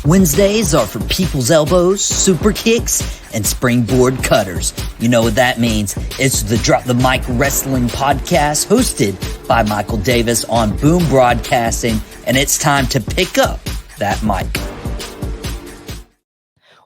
Wednesdays are for people's elbows, super kicks, and springboard cutters. You know what that means. It's the Drop the Mic Wrestling Podcast hosted by Michael Davis on Boom Broadcasting, and it's time to pick up that mic.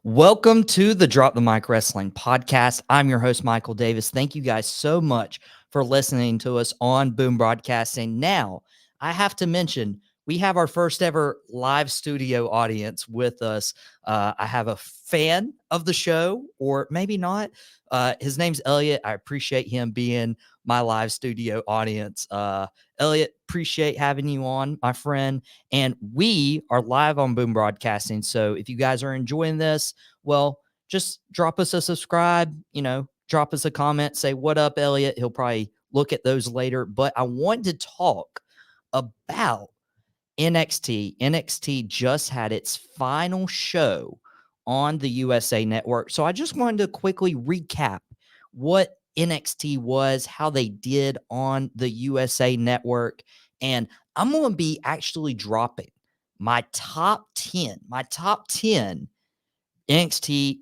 Welcome to the Drop the Mic Wrestling Podcast. I'm your host, Michael Davis. Thank you guys so much for listening to us on Boom Broadcasting. Now, I have to mention, we have our first ever live studio audience with us. I have a fan of the show, or maybe not. His name's Elliot. I appreciate him being my live studio audience. Elliot, appreciate having you on, my friend. And we are live on Boom Broadcasting. So if you guys are enjoying this, well, just drop us a subscribe, drop us a comment, say, what up, Elliot? He'll probably look at those later. But I want to talk about NXT. NXT just had its final show on the USA Network. So I just wanted to quickly recap what NXT was, how they did on the USA Network. And I'm going to be actually dropping my top 10 NXT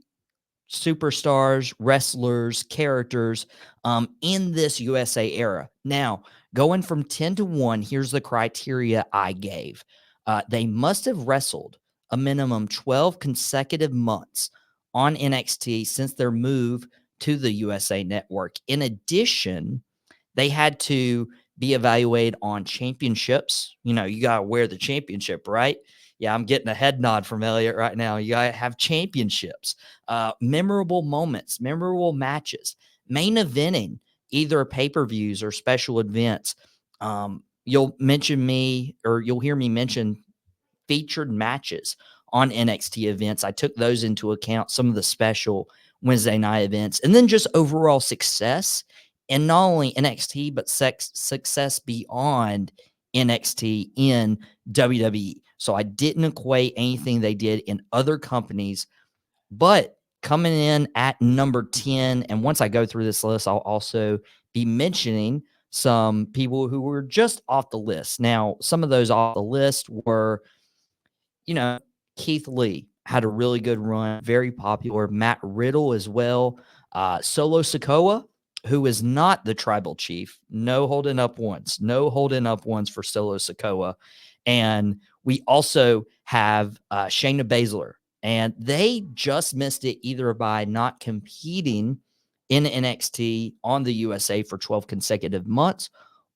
superstars, wrestlers, characters in this USA era. Now, going from 10 to 1, here's the criteria I gave. They must have wrestled a minimum 12 consecutive months on NXT since their move to the USA Network. In addition, they had to be evaluated on championships. You got to wear the championship, right? Yeah, I'm getting a head nod from Elliot right now. You got to have championships, memorable moments, memorable matches, main eventing, either pay-per-views or special events. You'll hear me mention featured matches on NXT events. I took those into account, some of the special Wednesday night events, and then just overall success in not only NXT, but success beyond NXT in WWE. So I didn't equate anything they did in other companies, but coming in at number 10, and once I go through this list, I'll also be mentioning some people who were just off the list. Now, some of those off the list were, Keith Lee had a really good run, very popular. Matt Riddle as well. Solo Sikoa, who is not the tribal chief. No holding up once for Solo Sikoa. And we also have Shayna Baszler. And they just missed it either by not competing in NXT on the USA for 12 consecutive months,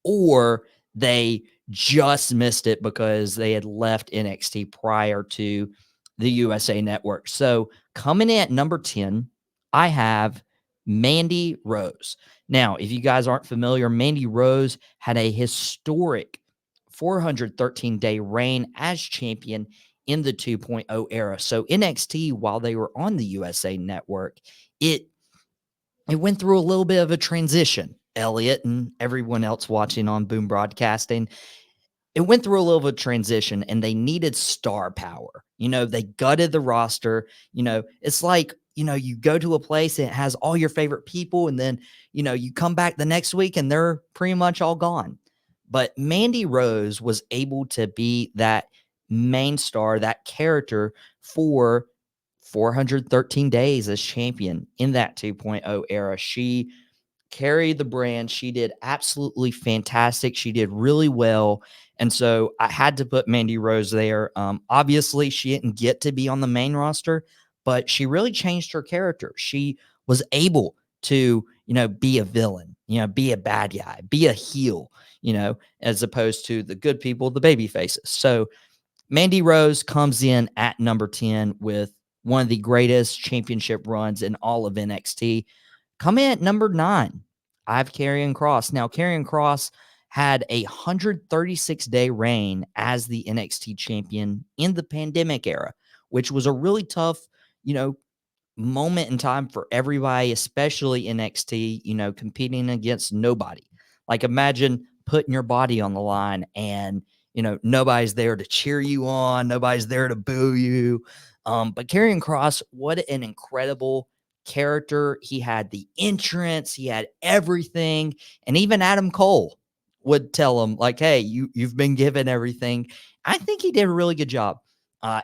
or they just missed it because they had left NXT prior to the USA Network. So coming in at number 10, I have Mandy Rose. Now, if you guys aren't familiar, Mandy Rose had a historic 413-day reign as champion in the 2.0 era. So NXT, while they were on the USA Network, it went through a little bit of a transition. Elliot and everyone else watching on Boom Broadcasting, it went through a little bit of transition, and they needed star power. They gutted the roster. It's like, you go to a place and it has all your favorite people, and then, you come back the next week and they're pretty much all gone. But Mandy Rose was able to be that main star, that character for 413 days as champion in that 2.0 era. She carried the brand. She did absolutely fantastic. She did really well. And so I had to put Mandy Rose there. Obviously, she didn't get to be on the main roster, but she really changed her character. She was able to, be a villain, be a bad guy, be a heel, as opposed to the good people, the baby faces. So Mandy Rose comes in at number 10 with one of the greatest championship runs in all of NXT. Come in at number 9, I have Karrion Kross. Now, Karrion Kross had a 136-day reign as the NXT champion in the pandemic era, which was a really tough, moment in time for everybody, especially NXT, competing against nobody. Like, imagine putting your body on the line and, nobody's there to cheer you on. Nobody's there to boo you. But Karrion Kross, what an incredible character. He had the entrance, he had everything. And even Adam Cole would tell him, like, hey, you've been given everything. I think he did a really good job.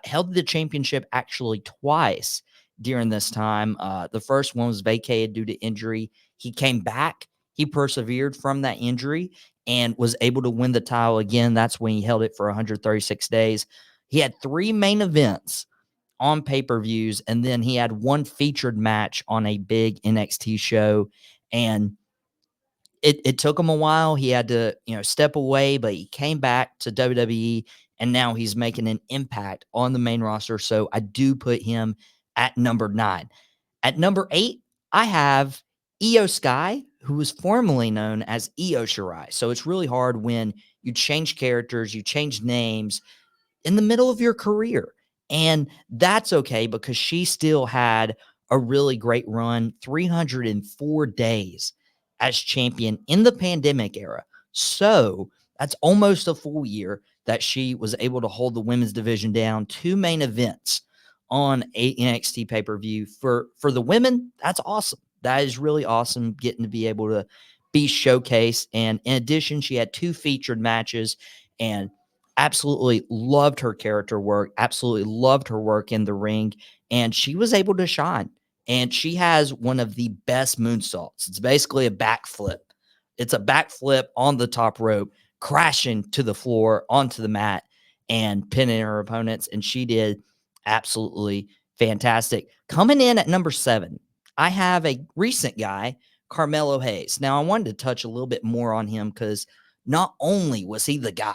held the championship actually twice during this time. The first one was vacated due to injury. He came back. He persevered from that injury and was able to win the title again. That's when he held it for 136 days. He had 3 main events on pay-per-views, and then he had 1 featured match on a big NXT show. And it took him a while. He had to, step away, but he came back to WWE, and now he's making an impact on the main roster. So I do put him at number 9. At number 8, I have Io Sky, who was formerly known as Io Shirai. So it's really hard when you change characters, you change names in the middle of your career. And that's okay because she still had a really great run, 304 days as champion in the pandemic era. So that's almost a full year that she was able to hold the women's division down, 2 main events on a NXT pay-per-view. For the women, that's awesome. That is really awesome getting to be able to be showcased. And in addition, she had 2 featured matches and absolutely loved her character work, absolutely loved her work in the ring, and she was able to shine. And she has one of the best moonsaults. It's basically a backflip. It's a backflip on the top rope, crashing to the floor onto the mat and pinning her opponents. And she did absolutely fantastic. Coming in at number 7, I have a recent guy, Carmelo Hayes. Now, I wanted to touch a little bit more on him because not only was he the guy,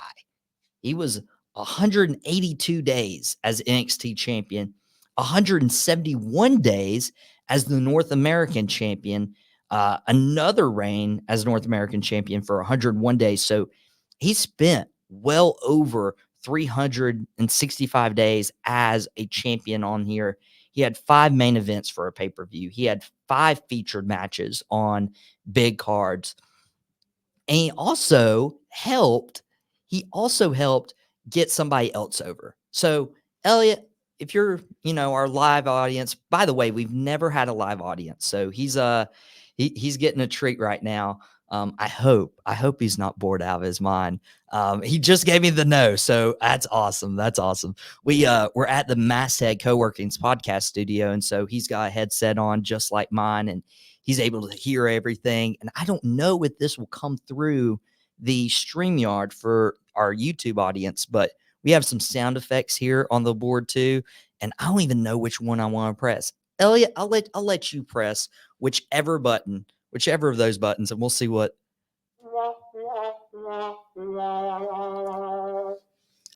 he was 182 days as NXT champion, 171 days as the North American champion, another reign as North American champion for 101 days. So he spent well over 365 days as a champion on here. He had 5 main events for a pay-per-view. He had 5 featured matches on big cards. And he also helped get somebody else over. So, Elliot, if you're, our live audience, by the way, we've never had a live audience. So he's getting a treat right now. I hope he's not bored out of his mind. He just gave me the no. So that's awesome. That's awesome. We're at the Masthead Co-working's podcast studio. And so he's got a headset on just like mine, and he's able to hear everything. And I don't know if this will come through the StreamYard for our YouTube audience, but we have some sound effects here on the board too. And I don't even know which one I want to press. Elliot, I'll let you press whichever of those buttons, and we'll see what.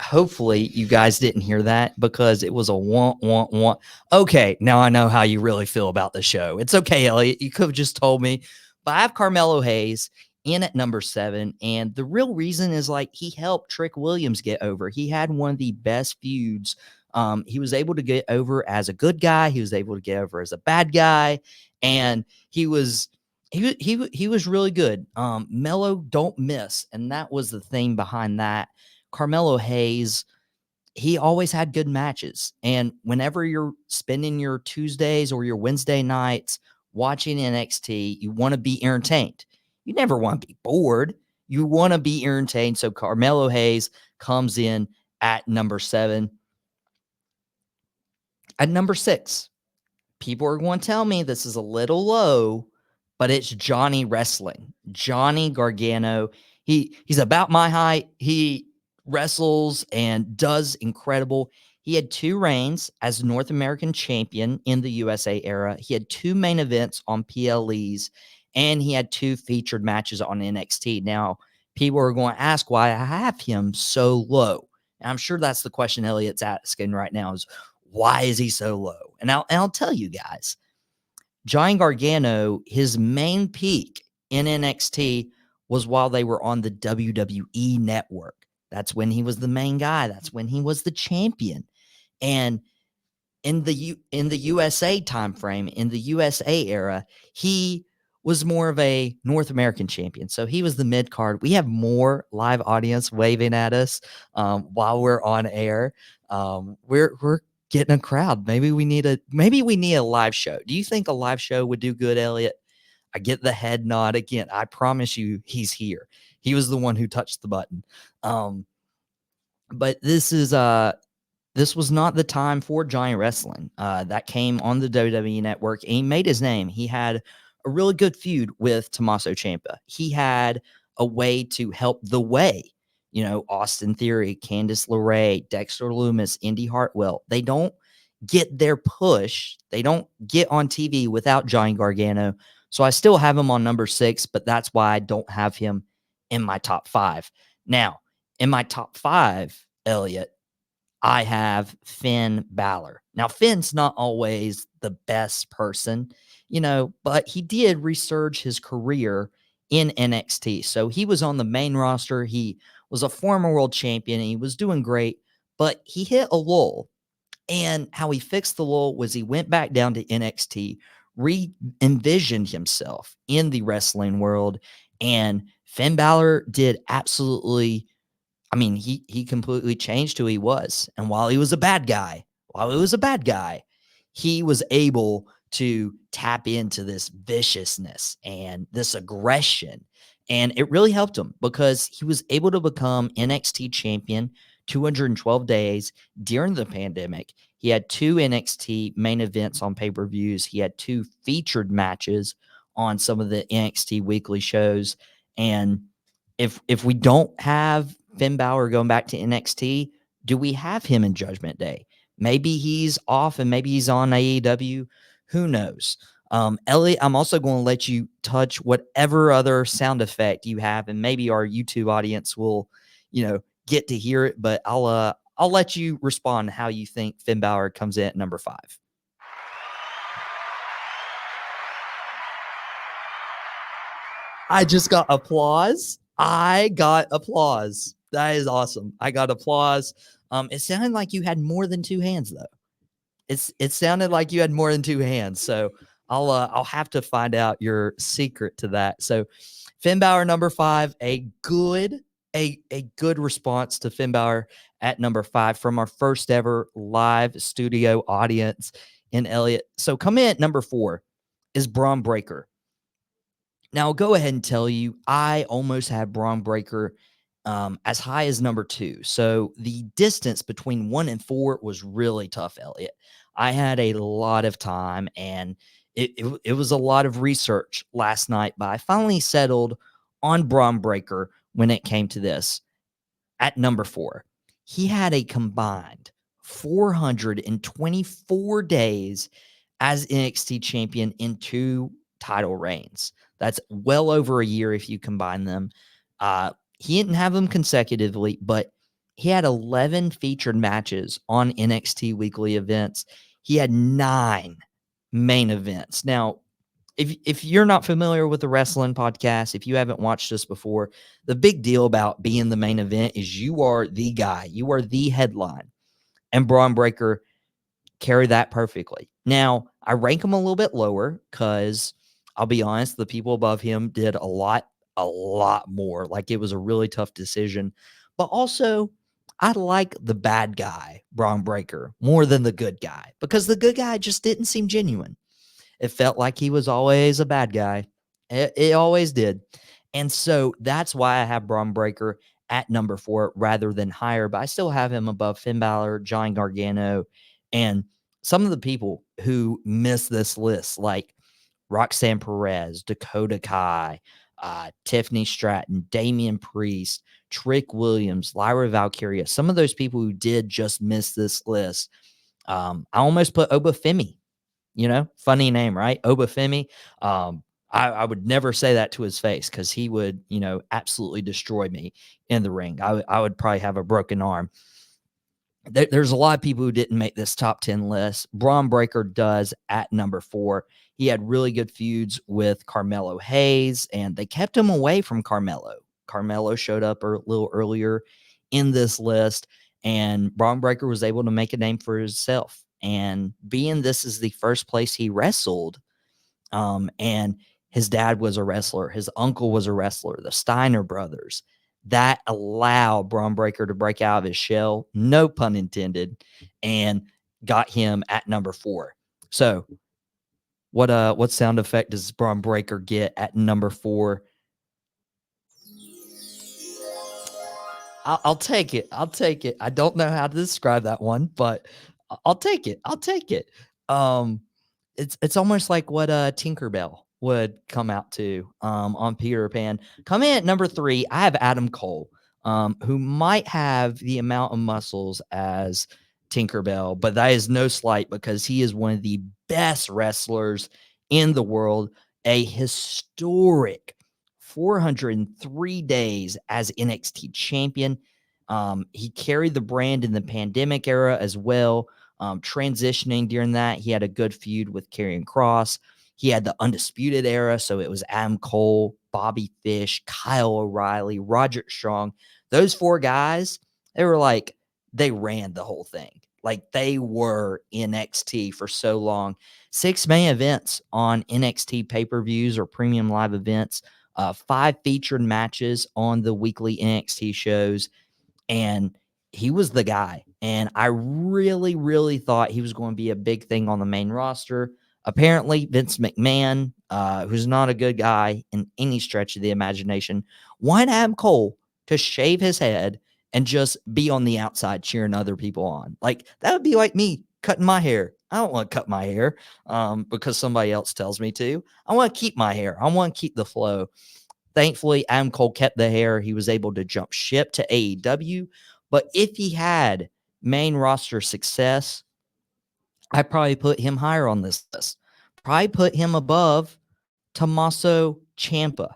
Hopefully you guys didn't hear that because it was a want. Okay, now I know how you really feel about the show. It's okay, Elliot. You could have just told me. But I have Carmelo Hayes in at number 7, and the real reason is he helped Trick Williams get over. He had one of the best feuds. He was able to get over as a good guy. He was able to get over as a bad guy, and he was really good. Mellow don't miss, and that was the thing behind that. Carmelo Hayes, he always had good matches. And whenever you're spending your Tuesdays or your Wednesday nights watching NXT, you want to be entertained. You never want to be bored. You want to be entertained. So Carmelo Hayes comes in at number 7. At number 6, people are going to tell me this is a little low, but it's Johnny Wrestling. Johnny Gargano. He's about my height. He wrestles and does incredible. He had 2 reigns as North American champion in the USA era. He had 2 main events on PLEs, and he had 2 featured matches on NXT. Now, people are going to ask why I have him so low. And I'm sure that's the question Elliot's asking right now is, why is he so low? And I'll tell you guys, Johnny Gargano, his main peak in NXT was while they were on the WWE network. That's when he was the main guy. That's when he was the champion. And in the USA time frame, in the USA era, he was more of a North American champion. So he was the mid card. We have more live audience waving at us while we're on air. We're getting a crowd. Maybe we need a live show. Do you think a live show would do good, Elliot? I get the head nod again. I promise you he's here. He was the one who touched the button. But this is this was not the time for Giant Wrestling. That came on the WWE Network, and he made his name. He had a really good feud with Tommaso Ciampa. He had a way to help The Way, Austin Theory, Candice LeRae, Dexter Lumis, Indy Hartwell. They don't get their push. They don't get on TV without Johnny Gargano. So I still have him on number 6, but that's why I don't have him in my top 5. Now, in my top 5, Elliot, I have Finn Balor. Now, Finn's not always the best person, but he did resurge his career in NXT. So he was on the main roster. He was a former world champion. And he was doing great, but he hit a lull. And how he fixed the lull was he went back down to NXT, re-envisioned himself in the wrestling world, and Finn Balor did absolutely, he completely changed who he was. And while he was a bad guy, he was able to tap into this viciousness and this aggression. And it really helped him because he was able to become NXT champion 212 days during the pandemic. He had 2 NXT main events on pay-per-views. He had 2 featured matches on some of the NXT weekly shows. And if we don't have Finn Balor going back to NXT, do we have him in Judgment Day? Maybe he's off and maybe he's on AEW. Who knows? Elliot, I'm also going to let you touch whatever other sound effect you have, and maybe our YouTube audience will, get to hear it. But I'll let you respond how you think Finn Balor comes in at number 5. I just got applause. That is awesome. I got applause. It sounded like you had more than 2 hands, though. It sounded like you had more than 2 hands. So I'll have to find out your secret to that. So Finn Balor number 5, a good response to Finn Balor at number 5 from our first ever live studio audience in Elliott. So coming in at number 4 is Braun Breaker. Now, I'll go ahead and tell you, I almost had Braun Breaker as high as number 2. So the distance between 1 and 4 was really tough, Elliot. I had a lot of time, and it was a lot of research last night, but I finally settled on Braun Breaker when it came to this. At number 4, he had a combined 424 days as NXT champion in 2 title reigns. That's well over a year if you combine them. He didn't have them consecutively, but he had 11 featured matches on NXT weekly events. He had 9 main events. Now, if you're not familiar with the wrestling podcast, if you haven't watched this before, the big deal about being the main event is you are the guy. You are the headline. And Braun Breaker carried that perfectly. Now, I rank him a little bit lower because I'll be honest, the people above him did a lot more. Like, it was a really tough decision. But also, I like the bad guy, Braun Breaker, more than the good guy because the good guy just didn't seem genuine. It felt like he was always a bad guy. It always did. And so that's why I have Braun Breaker at number 4 rather than higher, but I still have him above Finn Balor, Johnny Gargano, and some of the people who miss this list, like Roxanne Perez, Dakota Kai, Tiffany Stratton, Damian Priest, Trick Williams, Lyra Valkyria, some of those people who did just miss this list. I almost put Obafemi. Funny name, right? Obafemi. I would never say that to his face because he would, absolutely destroy me in the ring. I would probably have a broken arm. There's a lot of people who didn't make this top 10 list. Braun Breaker does at number 4. He had really good feuds with Carmelo Hayes, and they kept him away from Carmelo. Carmelo showed up a little earlier in this list, and Braun Breaker was able to make a name for himself. And being this is the first place he wrestled, and his dad was a wrestler, his uncle was a wrestler, the Steiner brothers, that allowed Braun Breaker to break out of his shell, no pun intended, and got him at number 4. So what sound effect does Braun Breaker get at number 4? I'll take it. I'll take it. I don't know how to describe that one, but I'll take it. I'll take it. Um, it's almost like what Tinkerbell would come out to on Peter Pan. Come in at number 3. I have Adam Cole, who might have the amount of muscles as Tinkerbell, but that is no slight because he is one of the best wrestlers in the world. A historic 403 days as NXT champion. He carried the brand in the pandemic era as well. Transitioning during that, he had a good feud with Karrion Kross. He had the Undisputed era, so it was Adam Cole, Bobby Fish, Kyle O'Reilly, Roderick Strong. Those 4 guys, they ran the whole thing. Like they were NXT for so long. 6 main events on NXT pay-per-views or premium live events, 5 featured matches on the weekly NXT shows, and he was the guy. And I really, really thought he was going to be a big thing on the main roster. Apparently, Vince McMahon, who's not a good guy in any stretch of the imagination, wanted Adam Cole to shave his head and just be on the outside cheering other people on. Like, that would be like me cutting my hair. I don't want to cut my hair because somebody else tells me to. I want to keep my hair. I want to keep the flow. Thankfully, Adam Cole kept the hair. He was able to jump ship to AEW. But if he had main roster success, I probably put him higher on this list. Probably put him above Tommaso Ciampa,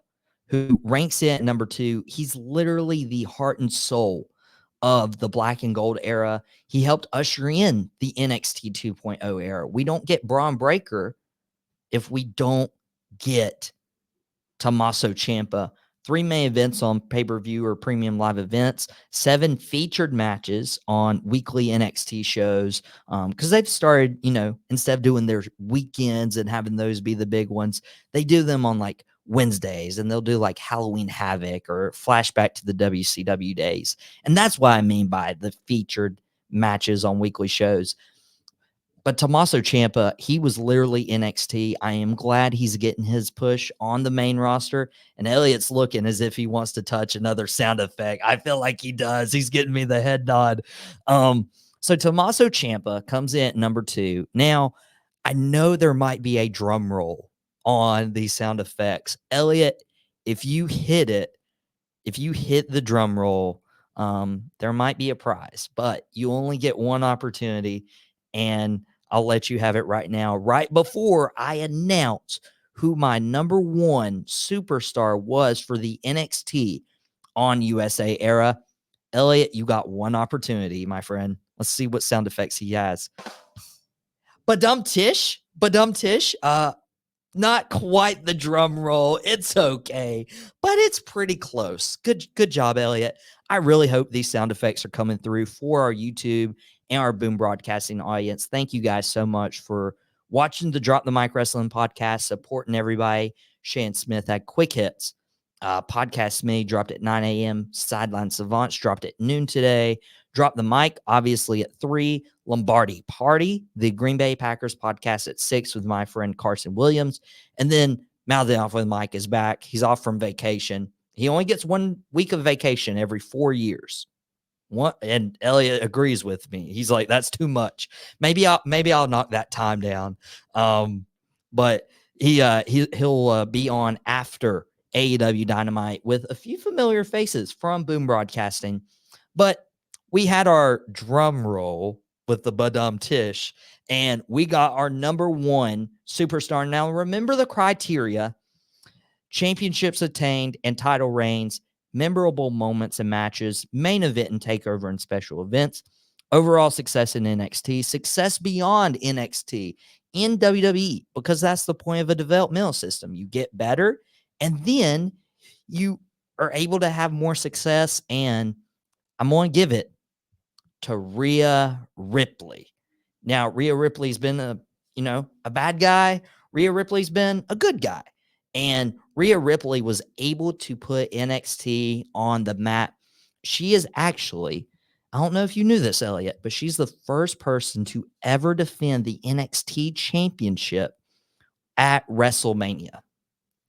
who ranks in at number 2. He's literally the heart and soul of the black and gold era. He helped usher in the NXT 2.0 era. We don't get Braun Breaker if we don't get Tommaso Ciampa. 3 main events on pay-per-view or premium live events, 7 featured matches on weekly NXT shows. Because they've started, instead of doing their weekends and having those be the big ones, they do them on like Wednesdays, and they'll do like Halloween Havoc or flashback to the WCW days. And that's what I mean by the featured matches on weekly shows. But Tommaso Ciampa, he was literally NXT. I am glad he's getting his push on the main roster. And Elliot's looking as if he wants to touch another sound effect. I feel like he does. He's getting me the head nod. So Tommaso Ciampa comes in at number 2. Now, I know there might be a drum roll on these sound effects. Elliot, if you hit the drum roll, there might be a prize, but you only get one opportunity. And I'll let you have it right now, right before I announce who my number 1 superstar was for the NXT on USA era. Elliot, you got one opportunity, my friend. Let's see what sound effects he has. Badum tish. Not quite the drum roll. It's okay, but it's pretty close. Good job, Elliot. I really hope these sound effects are coming through for our YouTube and our Boom Broadcasting audience. Thank you guys so much for watching the Drop the Mic Wrestling podcast, supporting everybody. Shane Smith had Quick Hits. Podcast Me dropped at 9 a.m. Sideline Savants dropped at noon today. Drop the Mic, obviously, at 3. Lombardi Party, the Green Bay Packers podcast at 6 with my friend Carson Williams. And then Mouthing Off with Mike is back. He's off from vacation. He only gets 1 week of vacation every 4 years. And Elliot agrees with me. He's like, that's too much. Maybe I'll knock that time down. But he'll be on after AEW Dynamite with a few familiar faces from Boom Broadcasting. But we had our drum roll with the Badum Tish, and we got our number 1 superstar. Now, remember the criteria: championships attained and title reigns, memorable moments and matches, main event and takeover and special events, overall success in NXT, success beyond NXT in WWE, because that's the point of a developmental system. You get better, and then you are able to have more success, and I'm going to give it to Rhea Ripley. Now, Rhea Ripley's been a bad guy. Rhea Ripley's been a good guy. And Rhea Ripley was able to put NXT on the map. She is actually, I don't know if you knew this, Elliot, but she's the first person to ever defend the NXT championship at WrestleMania.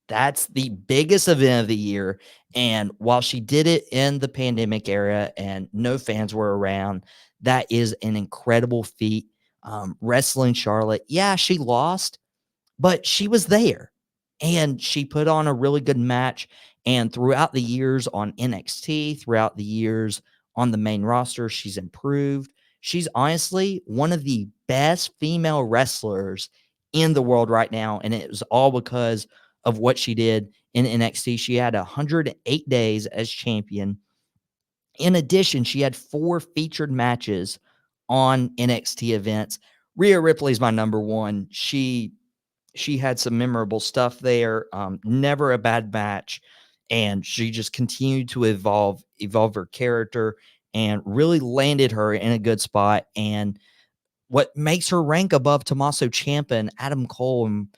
That's the biggest event of the year. And while she did it in the pandemic era and no fans were around, that is an incredible feat. Wrestling Charlotte, yeah, she lost, but she was there and she put on a really good match. And throughout the years on NXT, throughout the years on the main roster, she's improved. She's honestly one of the best female wrestlers in the world right now. And it was all because of what she did in NXT. She had 108 days as champion. In addition, she had 4 featured matches on NXT events. Rhea Ripley's my number one. She had some memorable stuff there. Never a bad match, and she just continued to evolve her character, and really landed her in a good spot. And what makes her rank above Tommaso Ciampa and Adam Cole, and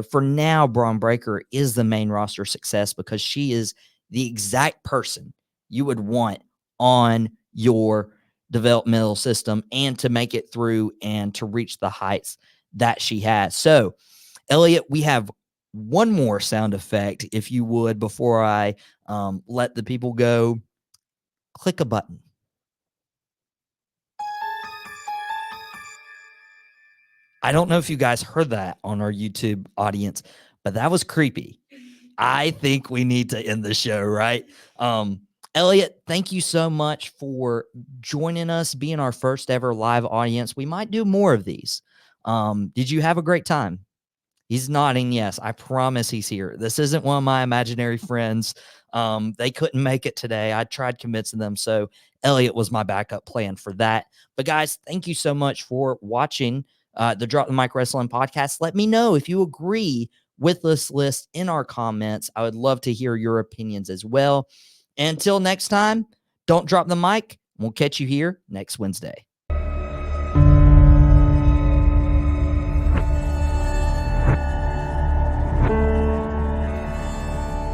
for now, Braun Breaker is the main roster success because she is the exact person you would want on your developmental system and to make it through and to reach the heights that she has. So, Elliot, we have one more sound effect, if you would, before I let the people go. Click a button. I don't know if you guys heard that on our YouTube audience, but that was creepy. I think we need to end the show, right? Elliot, thank you so much for joining us, being our first ever live audience. We might do more of these. Did you have a great time? He's nodding yes. I promise he's here. This isn't one of my imaginary friends. They couldn't make it today. I tried convincing them, so Elliot was my backup plan for that. But guys, thank you so much for watching the Drop the Mic Wrestling podcast. Let me know if you agree with this list in our comments. I would love to hear your opinions as well. Until next time, don't drop the mic. We'll catch you here next Wednesday.